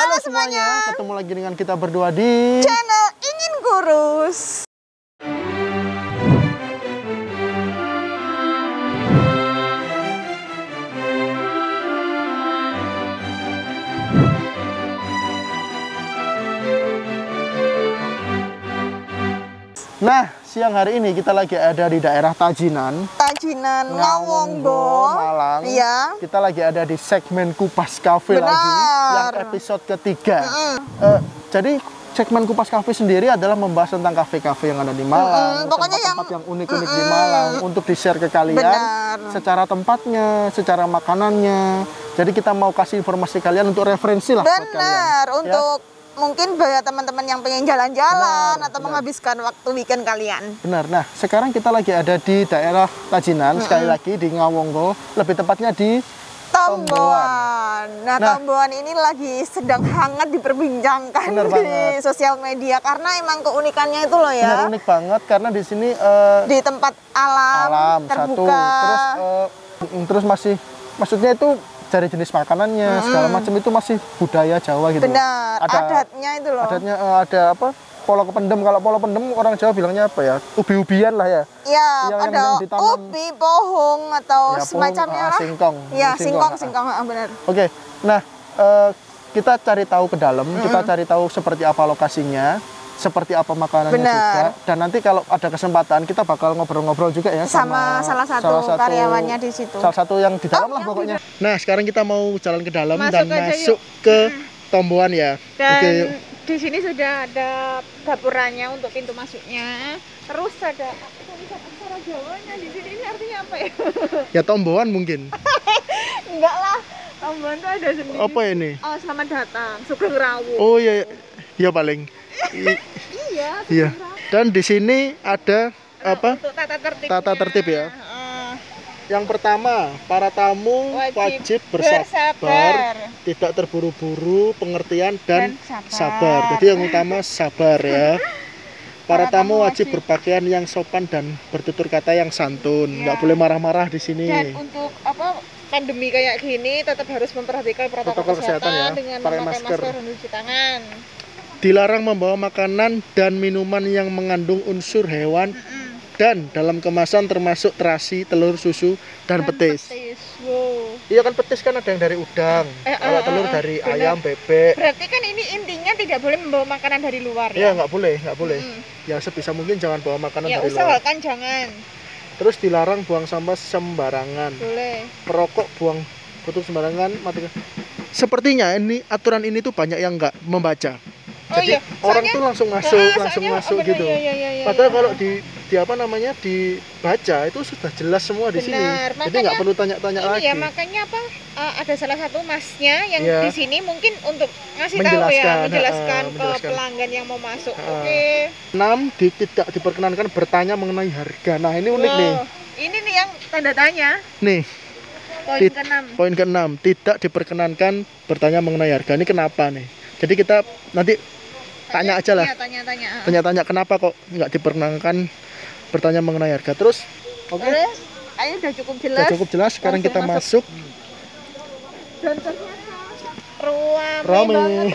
Halo semuanya, ketemu lagi dengan kita berdua di channel Ingin Kurus. Nah, siang hari ini kita lagi ada di daerah Tajinan, Ngawonggo, Malang. Iya. Kita lagi ada di segmen Kupas Cafe lagi, yang episode ketiga. Jadi segmen Kupas Cafe sendiri adalah membahas tentang kafe-kafe yang ada di Malang, pokoknya tempat yang unik-unik di Malang untuk di-share ke kalian. Benar. Secara tempatnya, secara makanannya. Jadi kita mau kasih informasi kalian untuk referensi lah buat kalian. Benar, Ya. untuk mungkin banyak teman-teman yang pengen jalan-jalan atau menghabiskan waktu weekend kalian. Benar. Nah, sekarang kita lagi ada di daerah Tajinan, sekali lagi di Ngawonggo, lebih tepatnya di Tomboan. Nah, Tomboan ini lagi sedang hangat diperbincangkan Benar di banget. sosial media karena emang keunikannya itu loh ya. Benar, unik banget karena di sini Di tempat alam, terbuka. Terus maksudnya itu dari jenis makanannya segala macam itu masih budaya Jawa gitu. Benar, adatnya itu loh. Adatnya ada apa? Polo kependem. Kalau polo pendem orang Jawa bilangnya apa ya? Ubi-ubian lah ya. Ya, Yang ada ditanam. ubi, pohong atau Ya, pohong, semacamnya lah. singkong. Ya, singkong, benar. Oke. Nah, kita cari tahu ke dalam, kita cari tahu seperti apa lokasinya, seperti apa makanannya juga. Dan nanti kalau ada kesempatan kita bakal ngobrol-ngobrol juga ya sama salah satu karyawannya di situ. Salah satu yang di dalam lah pokoknya. Nah, sekarang kita mau jalan ke dalam dan masuk yuk ke Tomboan ya. Dan Oke, yuk. di sini sudah ada dapurnya untuk pintu masuknya. Terus ada tulisan aksara Jawanya di sini. Ini artinya apa ya? Ya Tomboan mungkin. Enggak lah. Tomboan tuh ada sendiri. Apa ini? Oh, selamat datang, Sugeng Rawu. Oh iya, iya paling. Iya. Iya. Dan di sini ada apa? Untuk tata tertib. Tata tertib ya. Yang pertama, para tamu wajib bersabar, tidak terburu-buru, pengertian dan sabar. Jadi yang utama sabar ya. Para tamu wajib berpakaian yang sopan dan bertutur kata yang santun. Nggak boleh marah-marah di sini. Dan untuk apa pandemi kayak gini tetap harus memperhatikan protokol kesehatan ya. Dengan Pakai memakai masker dan cuci tangan. Dilarang membawa makanan dan minuman yang mengandung unsur hewan. Dan dalam kemasan termasuk terasi, telur, susu, dan petis. Wow. Iya kan petis kan ada yang dari udang, kalau telur dari ayam, bebek. Berarti kan ini intinya tidak boleh membawa makanan dari luar ya? Iya nggak boleh. Ya sebisa mungkin jangan bawa makanan Ya dari luar. usahakan jangan. Terus dilarang buang sampah sembarangan. Boleh. Perokok buang botol sembarangan, matikan. Sepertinya ini aturan ini tuh banyak yang nggak membaca. Jadi orang tuh langsung masuk gitu. Iya. Padahal kalau di apa namanya dibaca itu sudah jelas semua di sini. Jadi nggak perlu tanya-tanya lagi. Iya, makanya apa? Ada salah satu masnya yang di sini mungkin untuk ngasih menjelaskan ke pelanggan yang mau masuk. Oke. 6. Tidak diperkenankan bertanya mengenai harga. Nah, ini unik nih. Ini nih yang tanda tanya. Nih. Poin ke-6, tidak diperkenankan bertanya mengenai harga. Ini kenapa nih? Jadi kita nanti tanya aja lah. Tanya-tanya kenapa kok nggak diperkenankan bertanya mengenai harga. Terus oke. Ayo udah cukup jelas. Udah cukup jelas. Sekarang kita masuk. Dan ternyata rame.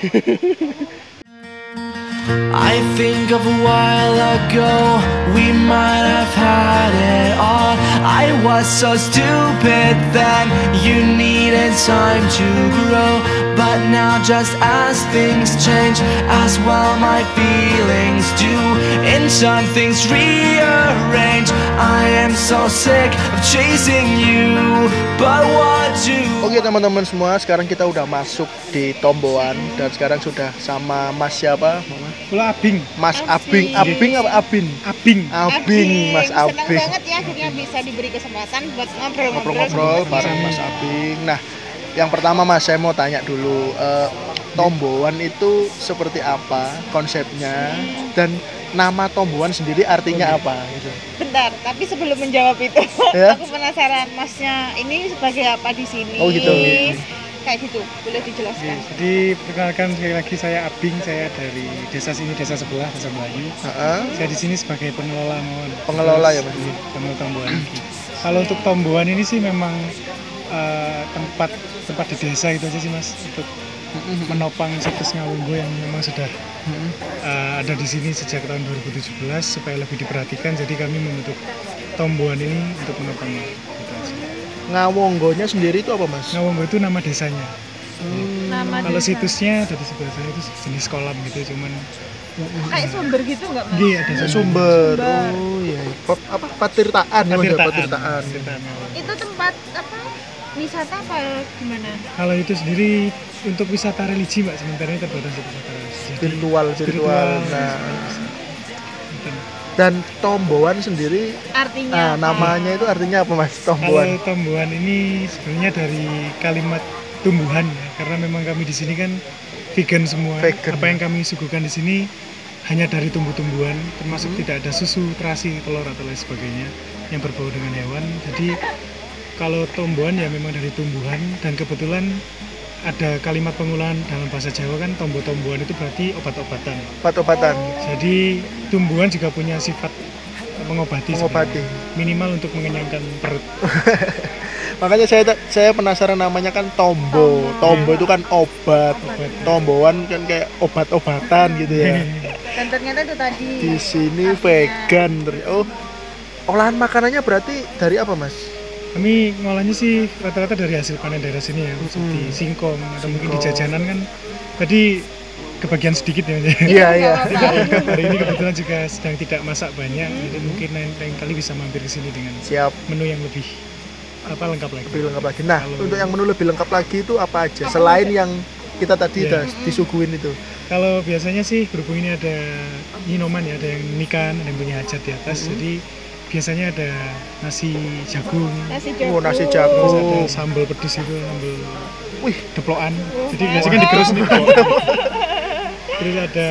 I think of a while ago, we might have had it all. I was so stupid then, you needed time to grow. But now just as things change, as well my feelings do. In time things rearrange, I am so sick of chasing you. But what do? Oke teman-teman semua, sekarang kita udah masuk di Tomboan. Dan sekarang sudah sama Mas siapa? Abing. Mas Abing. Abing apa Abin? Abing, Mas Abing. Senang banget ya akhirnya bisa diberi kesempatan buat ngobrol-ngobrol bareng Mas Abing. Nah, yang pertama Mas, saya mau tanya dulu, Tomboan itu seperti apa konsepnya dan nama Tomboan sendiri artinya apa gitu. Bentar, tapi sebelum menjawab itu, Ya? aku penasaran Masnya ini sebagai apa di sini? Oh gitu. Kayak gitu, boleh dijelaskan. Jadi perkenalkan sekali lagi, saya Abing, saya dari desa sini, desa sebelah, desa Melayu. Saya di sini sebagai pengelola mohon. Pengelola ya Mas. Pengelola Tomboan. Kalau untuk Tomboan ini sih memang tempat di desa itu aja sih Mas, untuk menopang situs Ngawunggo yang memang sudah ada di sini sejak tahun 2017 supaya lebih diperhatikan. Jadi kami membentuk Tomboan ini untuk menopangnya. Gitu aja. Ngawonggonya sendiri itu apa, Mas? Ngawunggo itu nama desanya. Kalau desa. situsnya dari sebelah sana itu jenis kolam gitu, cuman Kayak sumber gitu nggak, Mas? iya ada Sumber. Oh iya. Apa Patirtaan namanya? Patirtaan. Itu tempat apa? Wisata apa gimana? Kalau itu sendiri untuk wisata religi Mbak, sementara ini terbatas untuk wisata religi. Virtual. Nah. Dan Tomboan sendiri Artinya namanya itu artinya apa, Mas? Tomboan. Kalau Tomboan ini sebenarnya dari kalimat tumbuhan ya, karena memang kami di sini kan vegan semua. Vegan. Apa yang kami suguhkan di sini hanya dari tumbuh-tumbuhan, termasuk tidak ada susu, terasi, telur atau lain sebagainya yang berbau dengan hewan. Jadi kalau Tomboan ya memang dari tumbuhan, dan kebetulan ada kalimat pengulahan dalam bahasa Jawa kan tombo-tomboan itu berarti obat-obatan. Obat-obatan. Jadi tumbuhan juga punya sifat mengobati. Mengobati. Minimal untuk mengenyangkan perut. Makanya saya penasaran, namanya kan Tombo. Tombo itu kan obat. Tomboan kan kayak obat-obatan gitu ya. dan ternyata itu tadi Di sini vegan. Oh, olahan makanannya berarti dari apa, Mas? Kami ngolahnya sih rata-rata dari hasil panen daerah sini ya, seperti singkong atau mungkin di jajanan kan tadi kebagian sedikit ya. Iya. Hari ini kebetulan juga sedang tidak masak banyak, jadi mungkin lain kali bisa mampir ke sini dengan Siap. menu yang lebih lengkap lagi. Lebih lengkap lagi. Nah, untuk yang menu lebih lengkap lagi itu apa aja? Selain yang kita tadi udah disuguhin itu. Kalau biasanya sih berhubung ini ada minuman ya, ada yang nikahan, ada yang punya hajat di atas, jadi biasanya ada nasi jagung, Nasi terus jagung. ada sambal pedes itu, sambal Wih, deplokan, jadi biasanya kan digerus nih. Terus ada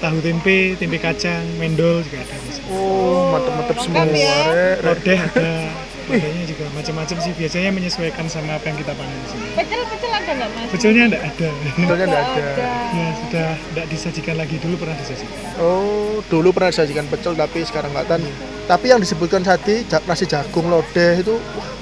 tahu tempe kacang, mendol juga ada. oh, mantep-mantep semua. Lodeh ada, lodehnya juga macam-macam sih, biasanya menyesuaikan sama apa yang kita panen di sini. pecel ada nggak, Mas? Pecelnya enggak ada. Betulnya enggak ada. Ya sudah enggak disajikan lagi, dulu pernah disajikan. Oh, dulu pernah disajikan pecel tapi sekarang enggak tahu. Tapi yang disebutkan tadi nasi jagung, lodeh itu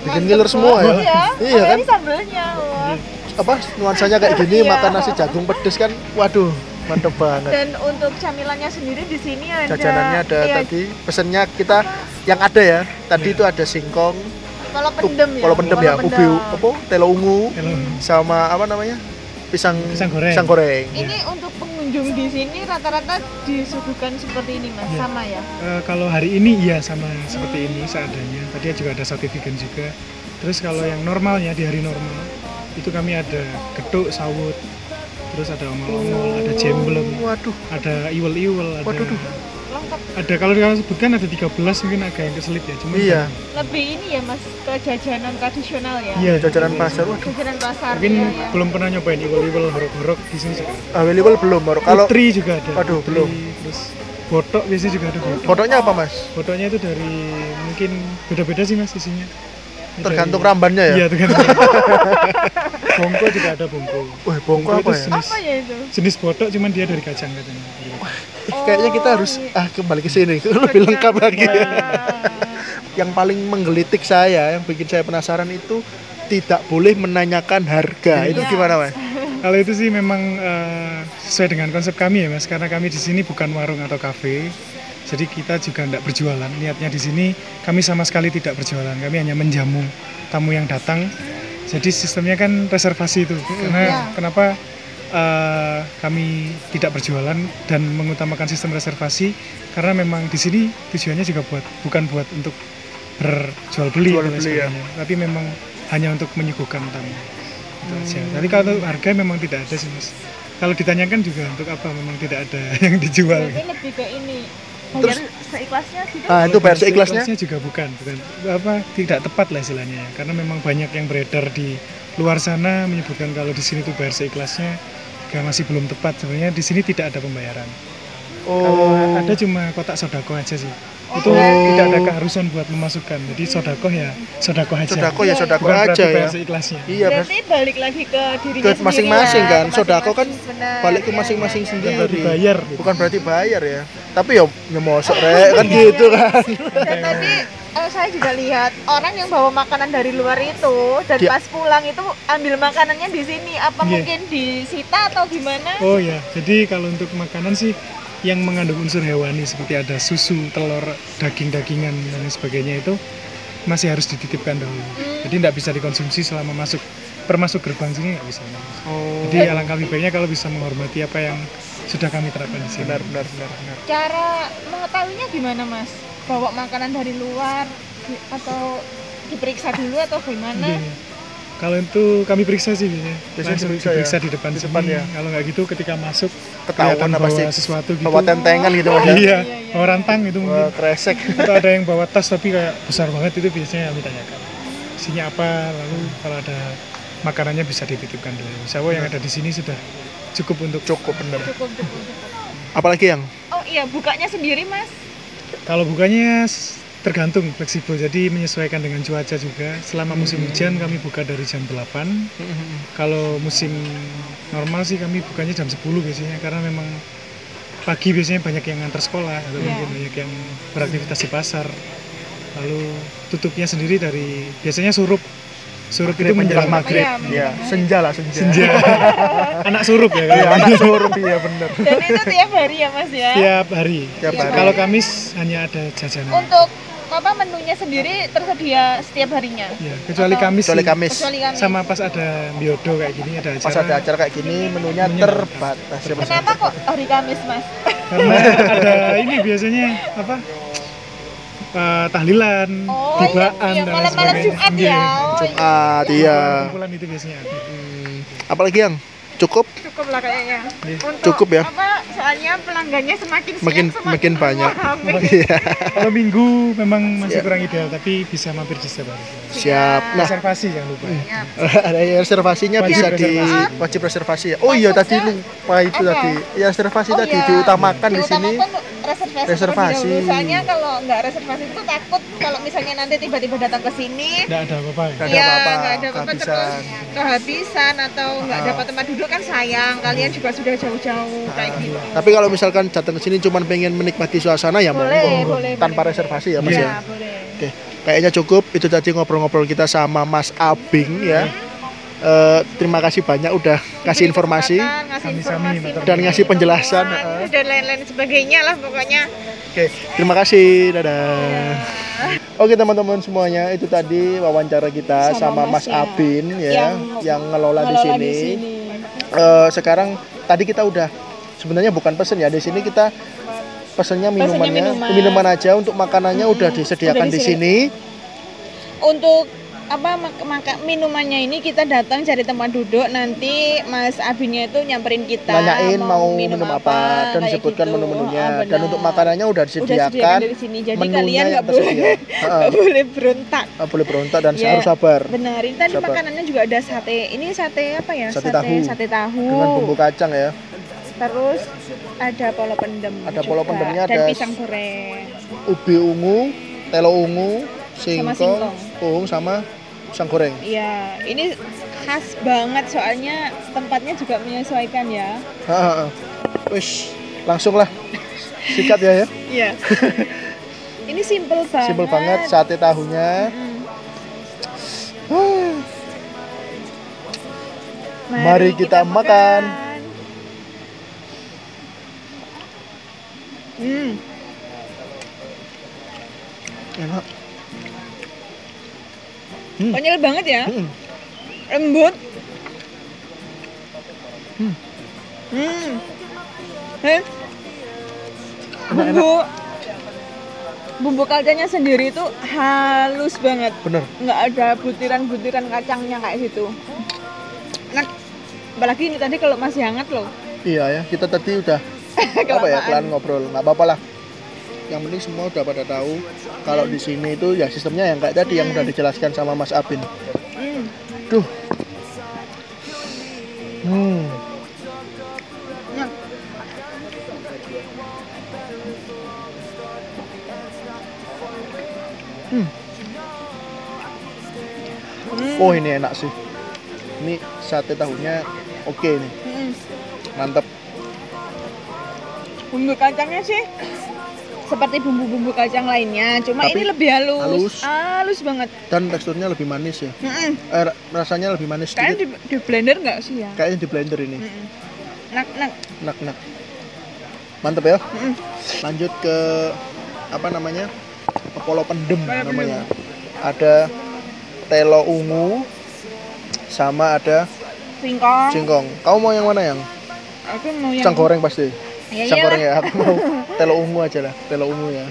bikin ngiler semua ya. Iya kan? Ini sambelnya. Wah. Apa nuansanya kayak gini, makan nasi jagung pedes kan. Waduh, mantep banget. Dan untuk camilannya sendiri di sini ada Jajanannya ada tadi, pesennya kita yang ada ya. Tadi itu ada singkong, kalau pendem ya, ubi apa, telo ungu, sama apa namanya? Pisang goreng. Ini untuk pengunjung di sini rata-rata disuguhkan seperti ini, Mas. Sama ya? Kalau hari ini iya sama seperti ini seadanya. Tadi juga ada sate vegan juga. Terus kalau yang normalnya di hari normal itu kami ada getuk, sawut, terus ada omol-omol, ada jemblem, ada iwel-iwel, ada kalau sebutkan ada 13, mungkin agak yang keselit ya, cuma lebih ini ya, Mas, ke jajanan tradisional ya. Iya, jajanan pasar. Jajanan pasar. Mungkin belum pernah nyobain iwel-iwel, horok-horok di sini juga. Iwel belum, Kalau putri juga ada. Waduh, belum. Terus botok biasanya juga ada botok. Botoknya apa, Mas? Botoknya itu dari mungkin beda-beda sih, Mas, isinya. Tergantung rambannya ya? Iya, tergantung. Bongko juga ada bongko. Wah, bongko apa ya? Apa ya itu? Jenis botok, cuman dia dari kacang katanya. Kayaknya kita harus kembali ke sini, lebih lengkap lagi. Yang paling menggelitik saya, yang bikin saya penasaran itu tidak boleh menanyakan harga. Itu gimana, Mas? Kalau itu sih memang sesuai dengan konsep kami ya, Mas, karena kami di sini bukan warung atau kafe. Jadi kita juga tidak berjualan. Niatnya di sini kami sama sekali tidak berjualan. Kami hanya menjamu tamu yang datang. Jadi sistemnya kan reservasi itu. Karena kenapa kami tidak berjualan dan mengutamakan sistem reservasi? Karena memang di sini tujuannya juga bukan buat untuk berjual beli ya. Tapi memang hanya untuk menyuguhkan tamu. Itu aja. Tapi kalau harga memang tidak ada sih, Mas. Kalau ditanyakan juga untuk apa, memang tidak ada yang dijual. Berarti lebih ke ini. Terus seikhlasnya gitu. Itu bayar seikhlasnya juga bukan tidak tepat lah istilahnya ya. Karena memang banyak yang beredar di luar sana menyebutkan kalau di sini tuh bayar seikhlasnya, masih belum tepat. Sebenarnya di sini tidak ada pembayaran. Kalau ada cuma kotak sodako aja sih. Itu tidak ada keharusan buat memasukkan. Jadi sodakoh ya sodakoh aja. Sodakoh ya sodakoh Bukan aja ya. Seikhlasnya. Iya, berarti balik lagi ke dirinya ke masing-masing ya. kan. Sodakoh kan Benar, balik ke ya, masing-masing ya, sendiri. Berarti bayar. Gitu. Bukan berarti bayar ya. Tapi ya mosok rek kan gitu kan. Dan tadi saya juga lihat orang yang bawa makanan dari luar itu dan pas pulang itu ambil makanannya di sini. Apa mungkin disita atau gimana? Oh ya, jadi kalau untuk makanan sih yang mengandung unsur hewani seperti ada susu, telur, daging-dagingan dan sebagainya itu masih harus dititipkan dulu. Jadi tidak bisa dikonsumsi selama masuk gerbang sini, nggak bisa. Jadi alangkah lebih baiknya kalau bisa menghormati apa yang sudah kami terapkan di sini. Benar. Cara mengetahuinya gimana, Mas? Bawa makanan dari luar atau diperiksa dulu atau gimana? Kalau itu kami periksa sih biasanya diperiksa di depan ya. Kalau nggak gitu ketika masuk ketahuan bawa sesuatu gitu. Bawa tentengan gitu Mas. Iya, bawa rantang gitu mungkin. Kresek. Atau ada yang bawa tas tapi kayak besar banget, itu biasanya kami tanyakan. Isinya apa, lalu kalau ada makanannya bisa dititipkan dulu. Insya Allah yang ada di sini sudah cukup untuk bener. Cukup. Apalagi yang? Oh iya, bukanya sendiri, Mas? Kalau bukanya tergantung, fleksibel, jadi menyesuaikan dengan cuaca juga. Selama musim hujan kami buka dari jam 8. Kalau musim normal sih kami bukanya jam 10 biasanya, karena memang pagi biasanya banyak yang ngantar sekolah atau mungkin banyak yang beraktivitas di pasar. Lalu tutupnya sendiri dari biasanya surup itu menjelang maghrib. Iya, senja. Anak surup ya. Anak surup ya bener. Dan itu tiap hari ya, Mas ya? Tiap hari. Kalau Kamis hanya ada jajanan. Untuk menunya sendiri tersedia setiap harinya? Ya, kecuali Kamis. Sama pas ada biodo kayak gini, ada acara. Pas ada acara kayak gini menunya terbatas. Kenapa kok hari Kamis, Mas? Karena ada ini biasanya tahlilan, tibaan dan malam-malam Jumat ya. Jumat, iya. Kumpulan itu biasanya. Apalagi yang cukup lah kayaknya. Cukup ya. Soalnya pelanggannya semakin banyak. Kalau minggu memang masih kurang ideal, tapi bisa mampir di setiap hari. Siap. Nah, reservasi jangan lupa. Ada reservasinya bisa wajib reservasi ya. Oh iya tadi lupa itu tadi. Ya reservasi tadi diutamakan di sini. Reservasi. Soalnya kalau nggak reservasi itu takut kalau misalnya nanti tiba-tiba datang ke sini nggak ada apa-apa. Nggak ada apa-apa terus kehabisan atau nggak dapat tempat duduk kan sayang. Kalian juga sudah jauh-jauh kayak gitu. Tapi kalau misalkan datang ke sini cuma pengen menikmati suasana ya boleh tanpa reservasi ya Mas ya. Oke, kayaknya cukup itu tadi ngobrol-ngobrol kita sama Mas Abing ya. Terima kasih banyak udah kasih informasi dan ngasih penjelasan dan lain-lain sebagainya lah pokoknya. Oke, terima kasih, dadah. Oke teman-teman semuanya, itu tadi wawancara kita sama Mas Abin ya yang ngelola di sini. Sekarang tadi kita udah sebenarnya bukan pesen ya, di sini kita pesennya minuman aja, untuk makanannya udah disediakan di sini. Untuk minumannya ini kita datang cari tempat duduk, nanti Mas Abinnya itu nyamperin kita nanyain mau minum apa dan sebutkan gitu. Menu-menunya dan untuk makanannya udah disediakan dari sini. Jadi kalian nggak boleh berontak. Boleh berontak dan harus sabar. Benar, ini tadi makanannya juga ada sate. Ini sate apa ya? Sate tahu dengan bumbu kacang ya. Terus ada polo pendem. Ada polo pendemnya, dan pisang goreng. Ubi ungu, telo ungu, singkong, sama pisang goreng. Iya, ini khas banget soalnya tempatnya juga menyesuaikan ya. Wis, langsung lah. Sikat ya. Iya. Ini simple banget. Simple banget sate tahunya. Mari kita makan. Enak. Konyol banget ya. Lembut. Bumbu kacangnya sendiri itu halus banget. Bener. Nggak ada butiran-butiran kacangnya kayak gitu. Nah, apalagi ini tadi kalau masih hangat loh. Iya ya, kita tadi udah pelan ngobrol, nggak apa-apa lah. Yang penting semua udah pada tahu kalau di sini itu ya sistemnya yang kayak tadi yang udah dijelaskan sama Mas Abin. Duh. Oh ini enak sih. Ini sate tahunya oke nih. Mantap. Bumbu kacangnya sih seperti bumbu-bumbu kacang lainnya, cuma Tapi ini lebih halus. halus. Halus banget. Dan teksturnya lebih manis ya. Rasanya lebih manis Kayaknya sedikit. di blender nggak sih ya? Kayaknya di blender ini. Nak. Mantap ya. Lanjut ke apa namanya? Polo pendem namanya. Ada telo ungu sama ada singkong. Kamu mau yang mana yang? Aku mau yang Pisang goreng pasti. Pisang goreng ya. Aku mau telo ungu aja lah. Telo ungu ya.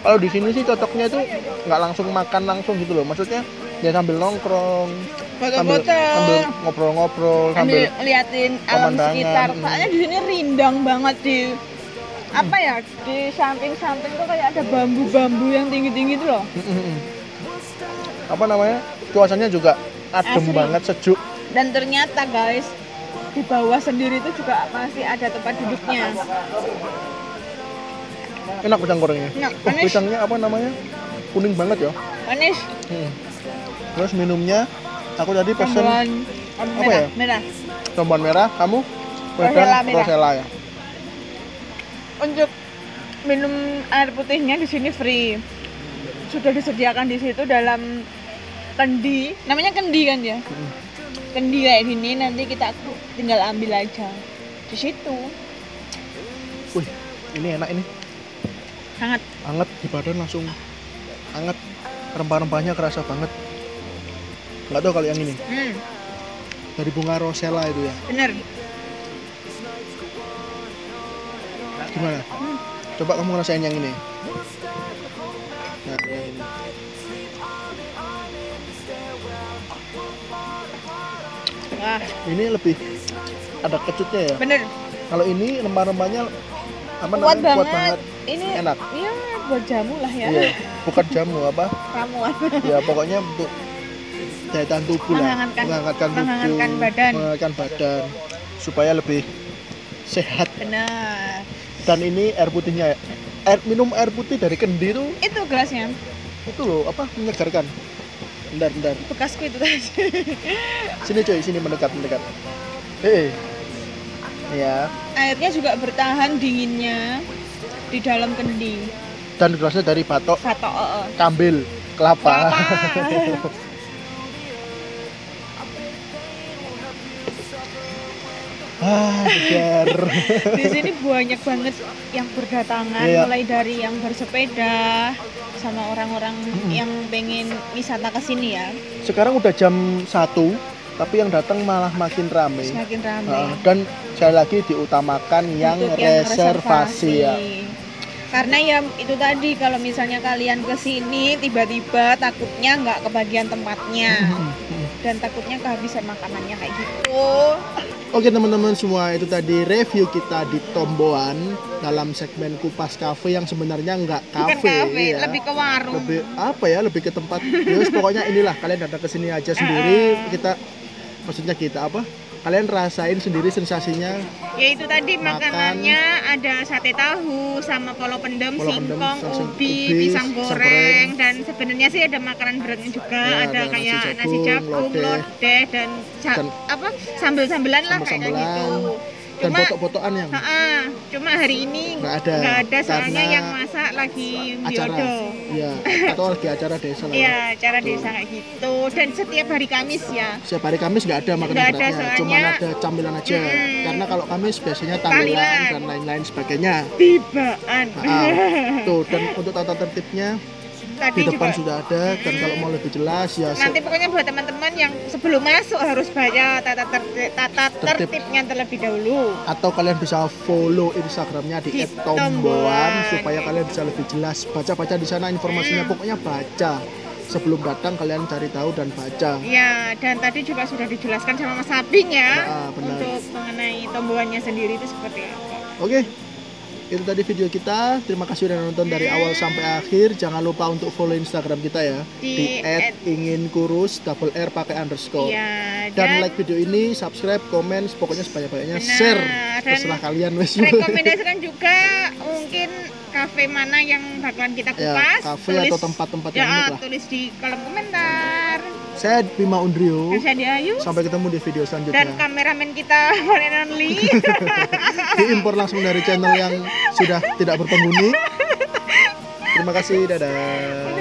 Kalau di sini sih cocoknya itu nggak langsung makan langsung gitu loh. Maksudnya ya sambil nongkrong, sambil ngobrol-ngobrol, sambil liatin alam pemandangan. sekitar. Soalnya di sini rindang banget di apa ya, di samping-samping tuh kayak ada bambu-bambu yang tinggi-tinggi itu loh. Apa namanya? Cuacanya juga adem Asri. banget, sejuk. Dan ternyata guys, di bawah sendiri itu juga masih ada tempat duduknya. Enak pisang gorengnya. Enak, Oh, manis. pisangnya apa namanya? Kuning banget ya. Manis. Terus minumnya, aku tadi pesen Tambahan apa ya? merah. Jambuan merah, kamu Rosella pesan merah. Rosella ya. Untuk minum air putihnya di sini free. Sudah disediakan di situ dalam kendi. Namanya kendi kan ya? Kendi kayak gini, nanti kita tinggal ambil aja di situ. Wih, ini enak ini. Hangat. Anget di badan langsung anget. Rempah-rempahnya kerasa banget. Nggak tahu kalau yang ini. Dari bunga Rosella itu ya. Bener. Gimana? Coba kamu ngerasain yang ini. Nah, yang ini. Wah, Ini lebih ada kecutnya ya. bener. Kalau ini rempah-rempahnya apa Kuat namanya? Kuat banget. banget. Ini Enak. Iya, buat jamu lah ya. Iya, bukan jamu apa? Ramuan. Ya pokoknya untuk daya tahan tubuh lah, menghangatkan tubuh, menghangatkan badan supaya lebih sehat. Benar. Dan ini air putihnya ya. Minum air putih dari kendi Itu gelasnya. itu loh apa menyegarkan. Bentar. Bekasku itu tadi. Sini coy, sini mendekat. Ya. Airnya juga bertahan dinginnya di dalam kendi. Dan gelasnya dari batok Batok. kambil kelapa. Segar. Di sini banyak banget yang berdatangan, Iya. mulai dari yang bersepeda sama orang-orang yang pengen wisata ke sini ya. Sekarang udah jam 1, tapi yang datang malah makin rame. Semakin ramai. Dan sekali lagi diutamakan yang Untuk yang reservasi ya. Karena ya itu tadi, kalau misalnya kalian ke sini tiba-tiba takutnya nggak kebagian tempatnya dan takutnya kehabisan makanannya kayak gitu. Oke teman-teman semua, itu tadi review kita di Tomboan dalam segmen Kupas Cafe yang sebenarnya nggak Bukan cafe, kafe, ya. lebih ke warung. Lebih apa ya, lebih ke tempat. Yus, pokoknya inilah kalian datang ke sini aja sendiri. Maksudnya kita apa? Kalian rasain sendiri sensasinya. Ya itu tadi makanannya ada sate tahu sama polo pendem, singkong, ubi, pisang goreng, dan sebenarnya sih ada makanan beratnya juga, Ya, ada ada kayak nasi nasi jagung, jagung, lodeh dan apa sambel-sambelan lah kayak gitu. Dan foto-fotoan yang Cuma hari ini nggak ada, soalnya karena yang masak lagi acara, biodo. ya, atau lagi acara desa lah. Iya, acara desa kayak gitu. Dan setiap hari Kamis ya. Setiap hari Kamis nggak ada makanan Nggak ada, beratnya, soalnya cuma ada camilan aja. Karena kalau Kamis biasanya Tahlilan. tahlilan dan lain-lain sebagainya. Tibaan. Tuh, dan untuk tata tertibnya Tadi di depan juga sudah ada, dan kalau mau lebih jelas ya nanti pokoknya buat teman-teman yang sebelum masuk harus baca tata tertibnya terlebih dahulu. atau kalian bisa follow Instagramnya di Di @tomboan Tomboan. supaya kalian bisa lebih jelas baca-baca di sana informasinya. Pokoknya baca sebelum datang, kalian cari tahu dan baca. Ya, dan tadi juga sudah dijelaskan sama Mas Abing ya, Ya, benar. untuk mengenai tomboannya sendiri itu seperti apa. Oke, Itu tadi video kita. Terima kasih udah nonton dari awal sampai akhir. Jangan lupa untuk follow Instagram kita ya di @ingin_kurus _r pakai underscore. Iya, Dan like video ini, subscribe, komen, pokoknya sebanyak-banyaknya, share. Terserah kalian wes. Rekomendasikan juga mungkin kafe mana yang bakalan kita kupas. Ya, kafe atau tempat-tempat yang unik lah. Tulis di kolom komentar. Saya Bima Undrio. Saya Diayu. Sampai ketemu di video selanjutnya. Dan kameramen kita one and only. Diimpor langsung dari channel yang sudah tidak berpenghuni. Terima kasih, dadah.